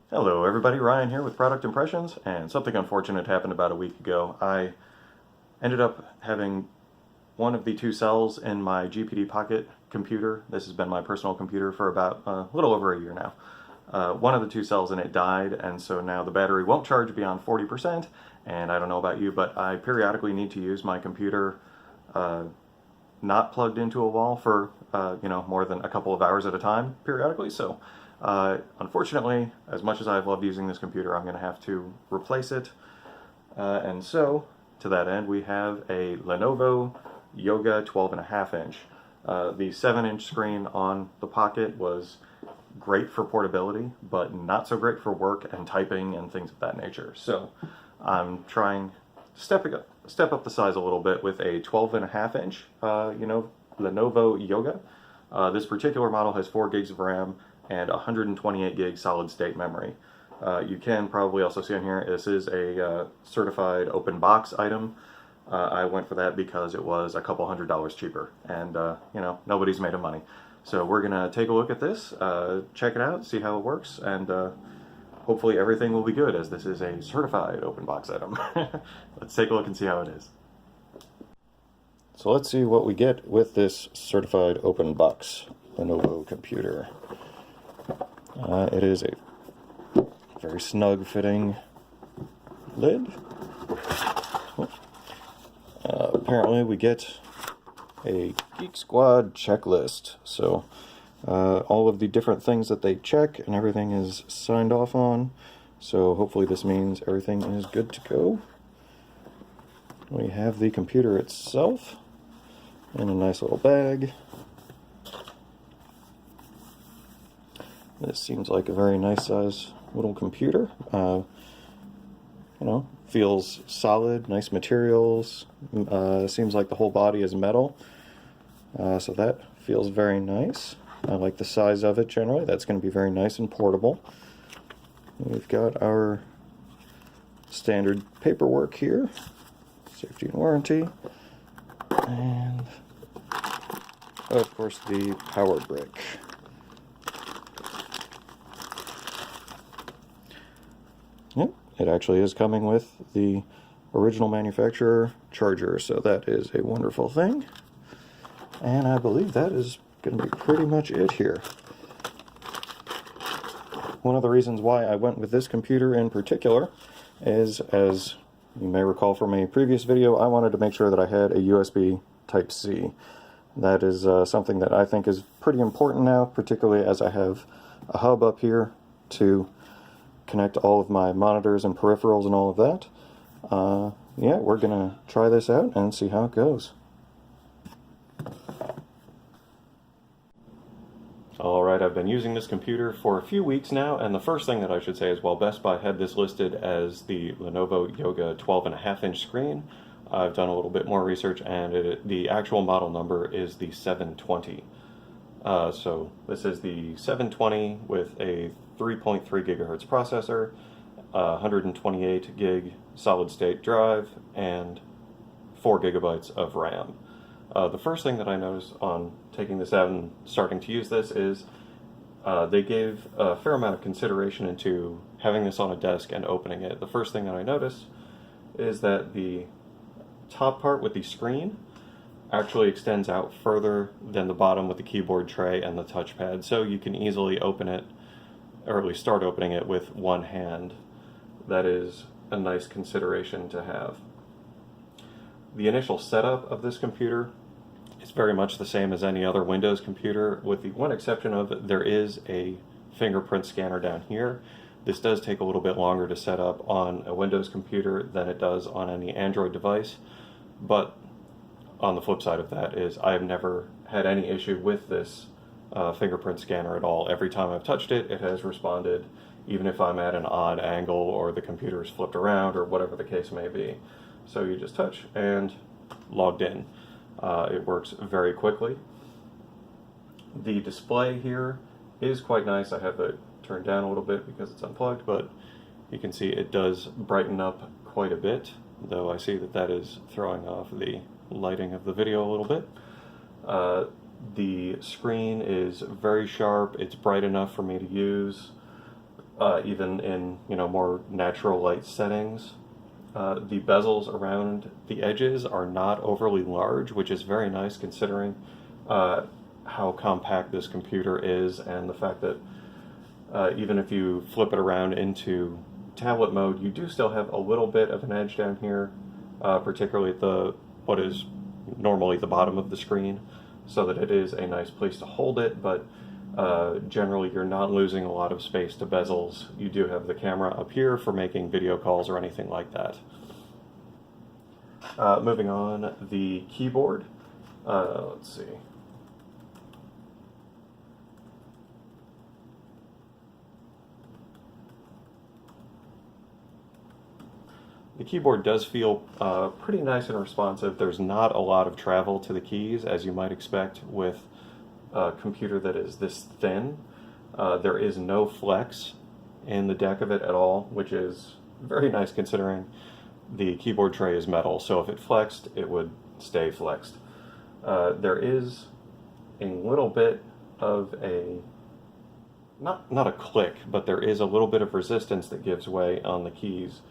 Hello everybody, Ryan here with Product Impressions, and something unfortunate happened about a week ago. I ended up having one of the two cells in my GPD Pocket computer. This has been my personal computer for about a little over a year now. One of the two cells in it died, and so now the battery won't charge beyond 40%, and I don't know about you, but I periodically need to use my computer not plugged into a wall for more than a couple of hours at a time periodically. So unfortunately, as much as I've loved using this computer, I'm going to have to replace it. And so to that end, we have a Lenovo Yoga 12.5 inch. The 7-inch screen on the Pocket was great for portability, but not so great for work and typing and things of that nature. So I'm trying to step up the size a little bit with a 12.5 inch, Lenovo Yoga. This particular model has 4 gigs of RAM and 128 gig solid state memory. You can probably also see on here, this is a certified open box item. I went for that because it was a couple $100 cheaper, and nobody's made of money. So we're gonna take a look at this, check it out, see how it works, and hopefully everything will be good, as this is a certified open box item. Let's take a look and see how it is. So let's see what we get with this certified open box Lenovo computer. It is a very snug fitting lid. Apparently we get a Geek Squad checklist. So all of the different things that they check and everything is signed off on. So hopefully this means everything is good to go. We have the computer itself in a nice little bag. This seems like a very nice size little computer. Feels solid, nice materials. Seems like the whole body is metal. So that feels very nice. I like the size of it generally. That's going to be very nice and portable. We've got our standard paperwork here. Safety and warranty. And of course the power brick. Yep, it actually is coming with the original manufacturer charger, so that is a wonderful thing. And I believe that is going to be pretty much it here. One of the reasons why I went with this computer in particular is, as you may recall from a previous video, I wanted to make sure that I had a USB Type-C. That is something that I think is pretty important now, particularly as I have a hub up here to connect all of my monitors and peripherals and all of that. Yeah, we're gonna try this out and see how it goes. Alright, I've been using this computer for a few weeks now, and the first thing that I should say is, while Best Buy had this listed as the Lenovo Yoga 12.5 inch screen, I've done a little bit more research, and the actual model number is the 720. So this is the 720 with a 3.3 gigahertz processor, 128 gig solid state drive, and 4 gigabytes of RAM. The first thing that I noticed on taking this out and starting to use this is they gave a fair amount of consideration into having this on a desk and opening it. The first thing that I noticed is that the top part with the screen actually extends out further than the bottom with the keyboard tray and the touchpad, so you can easily open it, or at least start opening it, with one hand. That is a nice consideration to have. The initial setup of this computer is very much the same as any other Windows computer, with the one exception of there is a fingerprint scanner down here. This does take a little bit longer to set up on a Windows computer than it does on any Android device, but on the flip side of that is I've never had any issue with this fingerprint scanner at all. Every time I've touched it, it has responded, even if I'm at an odd angle or the computer is flipped around or whatever the case may be. So you just touch and logged in. It works very quickly. The display here is quite nice. I have it turned down a little bit because it's unplugged, but you can see it does brighten up quite a bit, though I see that that is throwing off the lighting of the video a little bit. The screen is very sharp. It's bright enough for me to use. even in more natural light settings. The bezels around the edges are not overly large, which is very nice considering how compact this computer is, and the fact that even if you flip it around into tablet mode, you do still have a little bit of an edge down here, particularly at what is normally the bottom of the screen, so that it is a nice place to hold it, but generally you're not losing a lot of space to bezels. You do have the camera up here for making video calls or anything like that. Moving on, the keyboard. Let's see. The keyboard does feel pretty nice and responsive. There's not a lot of travel to the keys, as you might expect with a computer that is this thin. There is no flex in the deck of it at all, which is very nice considering the keyboard tray is metal, so if it flexed, it would stay flexed. There is a little bit of a, not a click, but there is a little bit of resistance that gives way on the keys.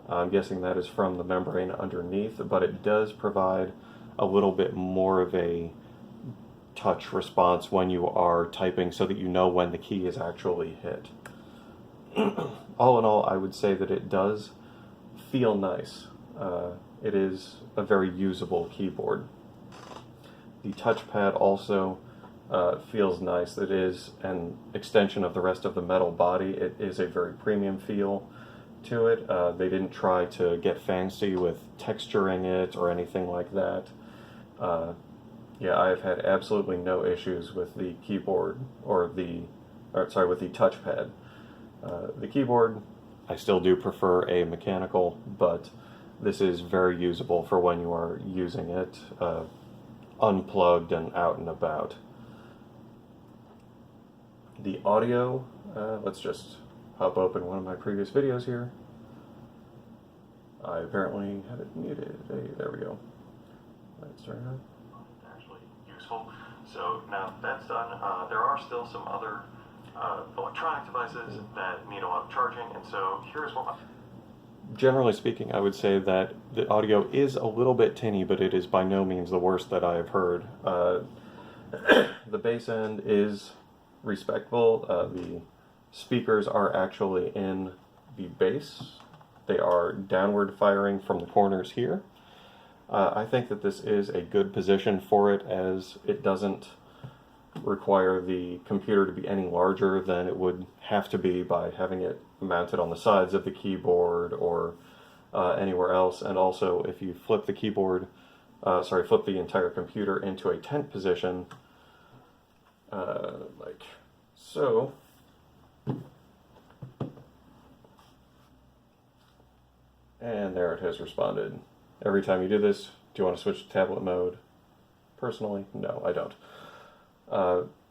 I'm guessing that is from the membrane underneath, but it does provide a little bit more of a touch response when you are typing, so that you know when the key is actually hit. All in all, I would say that it does feel nice. It is a very usable keyboard. The touchpad also feels nice. It is an extension of the rest of the metal body. It is a very premium feel to it. They didn't try to get fancy with texturing it or anything like that. Yeah, I've had absolutely no issues with the keyboard with the touchpad. The keyboard, I still do prefer a mechanical, but this is very usable for when you are using it unplugged and out and about. The audio, let's just pop open one of my previous videos here. I apparently had it muted. Hey, there we go. Let's turn it on. Actually useful. So now that's done, there are still some other electronic devices that need a lot of charging, and so here's what generally speaking, I would say that the audio is a little bit tinny, but it is by no means the worst that I have heard. The bass end is respectable. The speakers are actually in the bass. They are downward firing from the corners here. I think that this is a good position for it, as it doesn't require the computer to be any larger than it would have to be by having it mounted on the sides of the keyboard or anywhere else. And also, if you flip the keyboard, flip the entire computer into a tent position, like so, and there it has responded. Every time you do this, do you want to switch to tablet mode? Personally, no, I don't.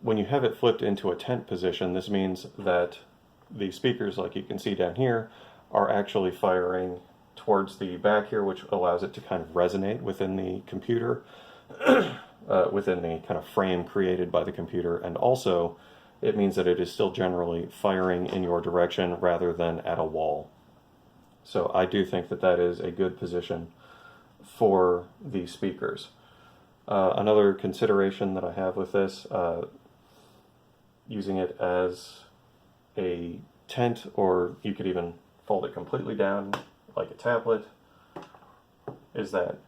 When you have it flipped into a tent position, this means that the speakers, like you can see down here, are actually firing towards the back here, which allows it to kind of resonate within the computer, within the kind of frame created by the computer, and also it means that it is still generally firing in your direction rather than at a wall. So I do think that that is a good position for the speakers. Another consideration that I have with this, using it as a tent, or you could even fold it completely down like a tablet, is that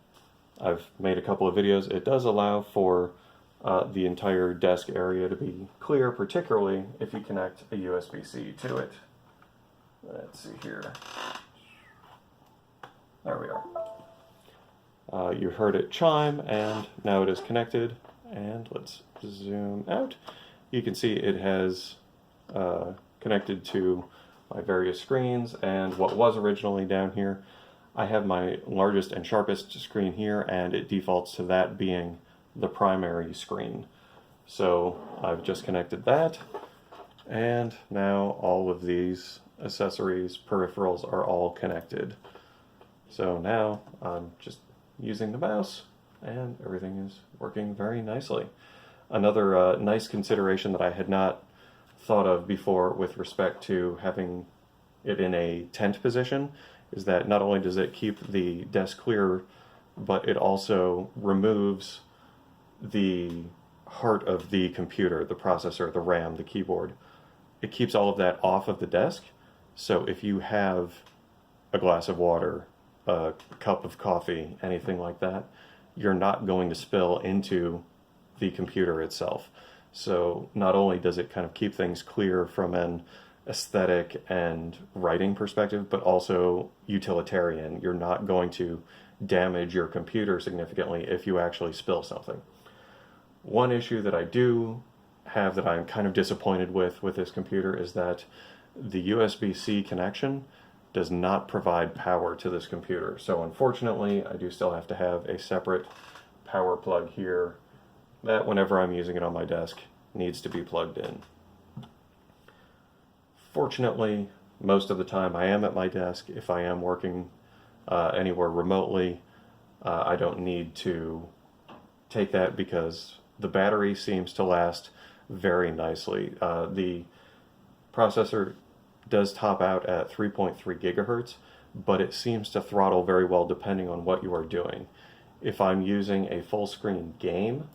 I've made a couple of videos. It does allow for the entire desk area to be clear, particularly if you connect a USB-C to it. Let's see here. There we are. You heard it chime, and now it is connected. And let's zoom out. You can see it has connected to my various screens, and what was originally down here, I have my largest and sharpest screen here, and it defaults to that being the primary screen. So I've just connected that, and now all of these accessories, peripherals are all connected. So now I'm just using the mouse, and everything is working very nicely. Another nice consideration that I had not thought of before with respect to having it in a tent position is that not only does it keep the desk clear, but it also removes the heart of the computer, the processor, the RAM, the keyboard. It keeps all of that off of the desk. So if you have a glass of water, a cup of coffee, anything like that, you're not going to spill into the computer itself. So not only does it kind of keep things clear from an aesthetic and writing perspective, but also utilitarian. You're not going to damage your computer significantly if you actually spill something. One issue that I do have that I'm kind of disappointed with this computer is that the USB-C connection does not provide power to this computer. So unfortunately, I do still have to have a separate power plug here that whenever I'm using it on my desk needs to be plugged in. Fortunately, most of the time I am at my desk. If I am working anywhere remotely, I don't need to take that because the battery seems to last very nicely. The processor does top out at 3.3 gigahertz, but it seems to throttle very well depending on what you are doing. If I'm using a full screen game,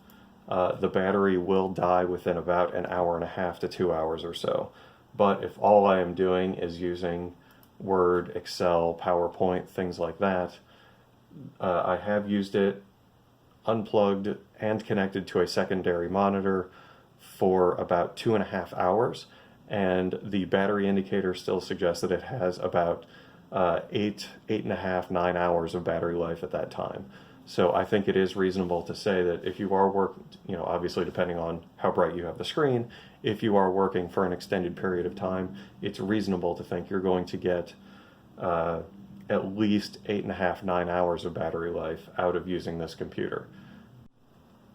the battery will die within about an hour and a half to 2 hours or so. But if all I am doing is using Word, Excel, PowerPoint, things like that, I have used it unplugged and connected to a secondary monitor for about 2.5 hours, and the battery indicator still suggests that it has about 8.5, 9 hours of battery life at that time. So I think it is reasonable to say that if you are working, obviously depending on how bright you have the screen, if you are working for an extended period of time, it's reasonable to think you're going to get at least 8.5, 9 hours of battery life out of using this computer.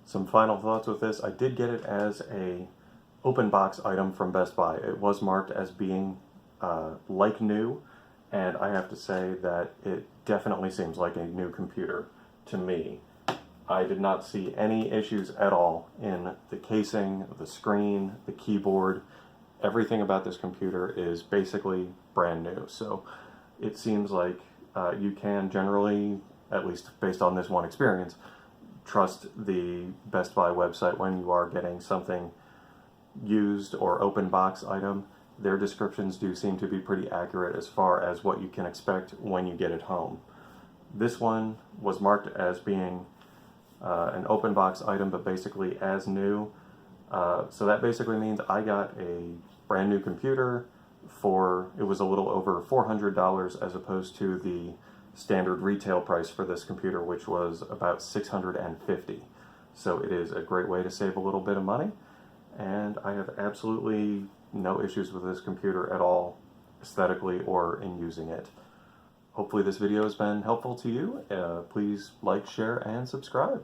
Some final thoughts with this. I did get it as a open box item from Best Buy. It was marked as being like new, and I have to say that it definitely seems like a new computer to me. I did not see any issues at all in the casing, the screen, the keyboard. Everything about this computer is basically brand new. So it seems like you can generally, at least based on this one experience, trust the Best Buy website when you are getting something used or open box item. Their descriptions do seem to be pretty accurate as far as what you can expect when you get it home. This one was marked as being an open box item, but basically as new. So that basically means I got a brand new computer for, it was a little over $400 as opposed to the standard retail price for this computer, which was about $650. So it is a great way to save a little bit of money, and I have absolutely no issues with this computer at all, aesthetically or in using it. Hopefully this video has been helpful to you. Please like, share, and subscribe.